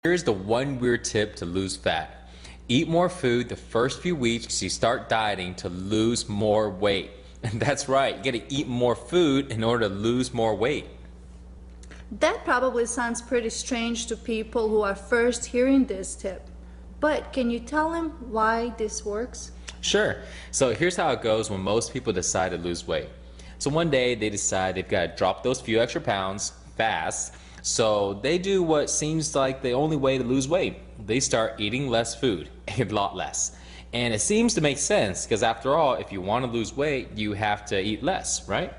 Here's the one weird tip to lose fat. Eat more food the first few weeks you start dieting to lose more weight. And that's right, you gotta eat more food in order to lose more weight. That probably sounds pretty strange to people who are first hearing this tip. But can you tell them why this works? Sure. So here's how it goes when most people decide to lose weight. So one day they decide they've got to drop those few extra pounds fast. So they do what seems like the only way to lose weight. They start eating less food, a lot less. And it seems to make sense because after all, if you want to lose weight, you have to eat less, right?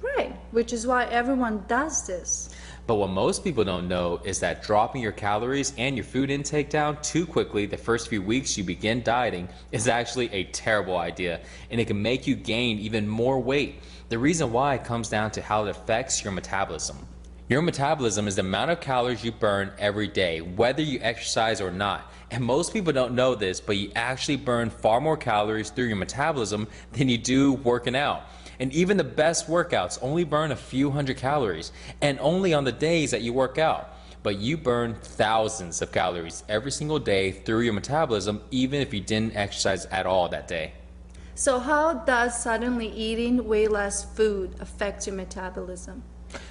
Right, which is why everyone does this. But what most people don't know is that dropping your calories and your food intake down too quickly the first few weeks you begin dieting is actually a terrible idea, and it can make you gain even more weight. The reason why comes down to how it affects your metabolism. Your metabolism is the amount of calories you burn every day, whether you exercise or not. And most people don't know this, but you actually burn far more calories through your metabolism than you do working out. And even the best workouts only burn a few hundred calories, and only on the days that you work out. But you burn thousands of calories every single day through your metabolism, even if you didn't exercise at all that day. So how does suddenly eating way less food affect your metabolism?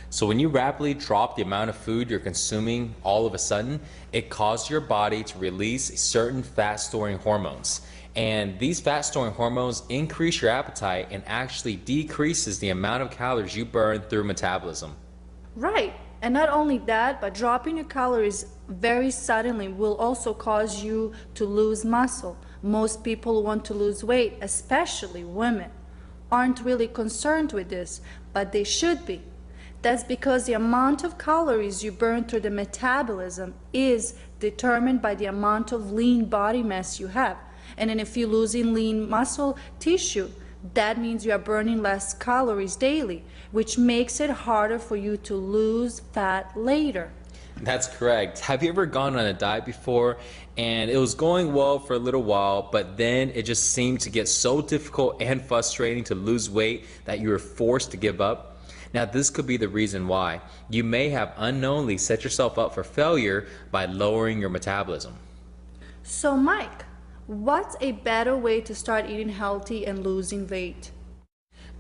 So when you rapidly drop the amount of food you're consuming all of a sudden, it causes your body to release certain fat storing hormones. And these fat storing hormones increase your appetite and actually decreases the amount of calories you burn through metabolism. Right, and not only that, but dropping your calories very suddenly will also cause you to lose muscle. Most people who want to lose weight, especially women, aren't really concerned with this, but they should be. That's because the amount of calories you burn through the metabolism is determined by the amount of lean body mass you have. And then if you're losing lean muscle tissue, that means you are burning less calories daily, which makes it harder for you to lose fat later. That's correct. Have you ever gone on a diet before and it was going well for a little while, but then it just seemed to get so difficult and frustrating to lose weight that you were forced to give up? Now, this could be the reason why. You may have unknowingly set yourself up for failure by lowering your metabolism. So, Mike, what's a better way to start eating healthy and losing weight?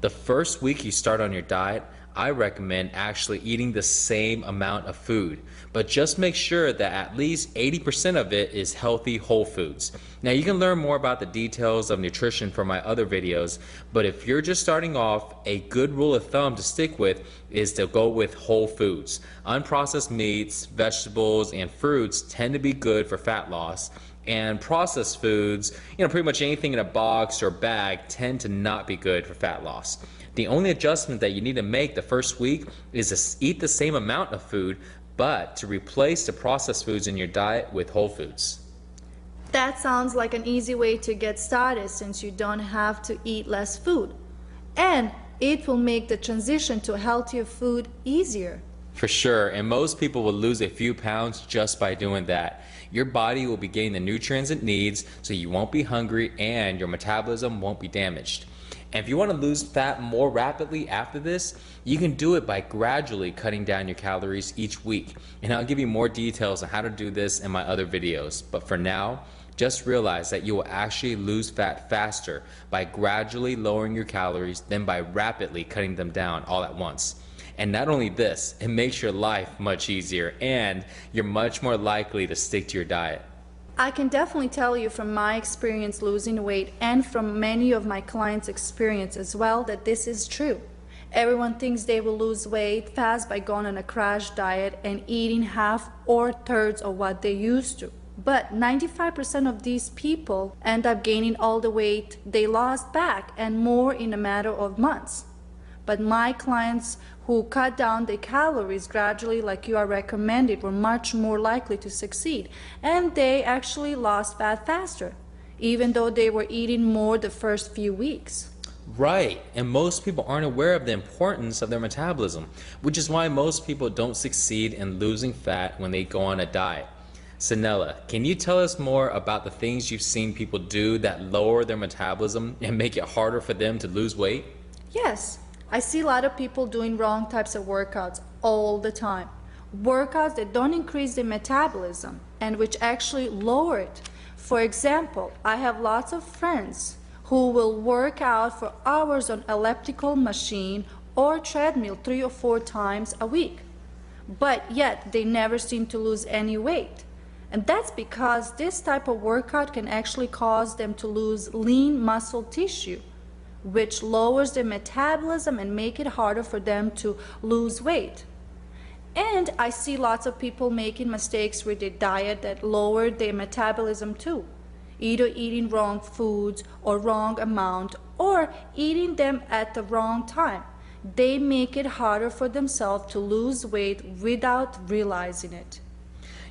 The first week you start on your diet, I recommend actually eating the same amount of food, but just make sure that at least 80% of it is healthy whole foods. Now you can learn more about the details of nutrition from my other videos, but if you're just starting off, a good rule of thumb to stick with is to go with whole foods. Unprocessed meats, vegetables, and fruits tend to be good for fat loss, and processed foods, pretty much anything in a box or bag, tend to not be good for fat loss. The only adjustment that you need to make the first week is to eat the same amount of food, but to replace the processed foods in your diet with whole foods. That sounds like an easy way to get started since you don't have to eat less food. And it will make the transition to healthier food easier. For sure, and most people will lose a few pounds just by doing that. Your body will be getting the nutrients it needs, so you won't be hungry and your metabolism won't be damaged. And if you want to lose fat more rapidly after this, you can do it by gradually cutting down your calories each week. And I'll give you more details on how to do this in my other videos. But for now, just realize that you will actually lose fat faster by gradually lowering your calories than by rapidly cutting them down all at once. And not only this, it makes your life much easier and you're much more likely to stick to your diet. I can definitely tell you from my experience losing weight and from many of my clients' experience as well that this is true. Everyone thinks they will lose weight fast by going on a crash diet and eating half or thirds of what they used to. But 95% of these people end up gaining all the weight they lost back and more in a matter of months. But my clients who cut down their calories gradually like you are recommended were much more likely to succeed, and they actually lost fat faster, even though they were eating more the first few weeks. Right, and most people aren't aware of the importance of their metabolism, which is why most people don't succeed in losing fat when they go on a diet. Sanella, can you tell us more about the things you've seen people do that lower their metabolism and make it harder for them to lose weight? Yes. I see a lot of people doing wrong types of workouts all the time. workouts that don't increase the metabolism and which actually lower it. For example, I have lots of friends who will work out for hours on elliptical machine or treadmill 3 or 4 times a week, but yet they never seem to lose any weight. And that's because this type of workout can actually cause them to lose lean muscle tissue, which lowers their metabolism and make it harder for them to lose weight. And I see lots of people making mistakes with their diet that lowered their metabolism too, either eating wrong foods or wrong amount or eating them at the wrong time. They make it harder for themselves to lose weight without realizing it.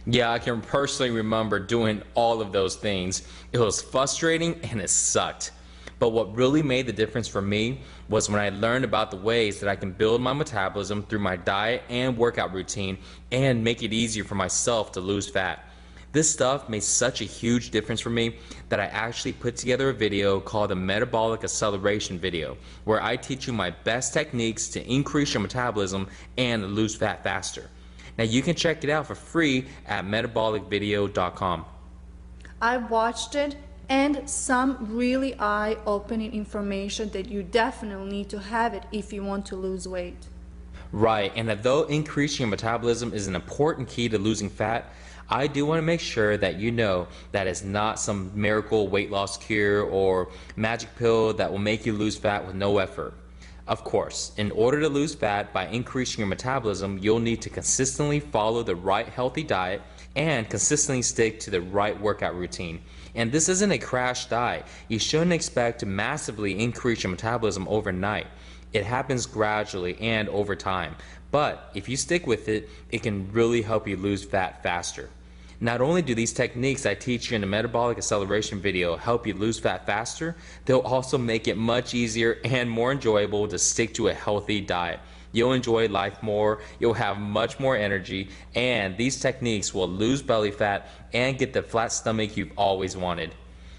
Yeah, I can personally remember doing all of those things. It was frustrating and it sucked. But what really made the difference for me was when I learned about the ways that I can build my metabolism through my diet and workout routine and make it easier for myself to lose fat. This stuff made such a huge difference for me that I actually put together a video called the Metabolic Acceleration video, where I teach you my best techniques to increase your metabolism and lose fat faster. Now you can check it out for free at metabolicvideo.com. I watched it, and some really eye-opening information that you definitely need to have it if you want to lose weight. Right, and although increasing your metabolism is an important key to losing fat, I do want to make sure that you know that it's not some miracle weight loss cure or magic pill that will make you lose fat with no effort. Of course, in order to lose fat by increasing your metabolism, you'll need to consistently follow the right healthy diet and consistently stick to the right workout routine. And this isn't a crash diet. You shouldn't expect to massively increase your metabolism overnight. It happens gradually and over time. But if you stick with it, it can really help you lose fat faster. Not only do these techniques I teach you in the Metabolic Acceleration video help you lose fat faster, they'll also make it much easier and more enjoyable to stick to a healthy diet. You'll enjoy life more, you'll have much more energy, and these techniques will lose belly fat and get the flat stomach you've always wanted.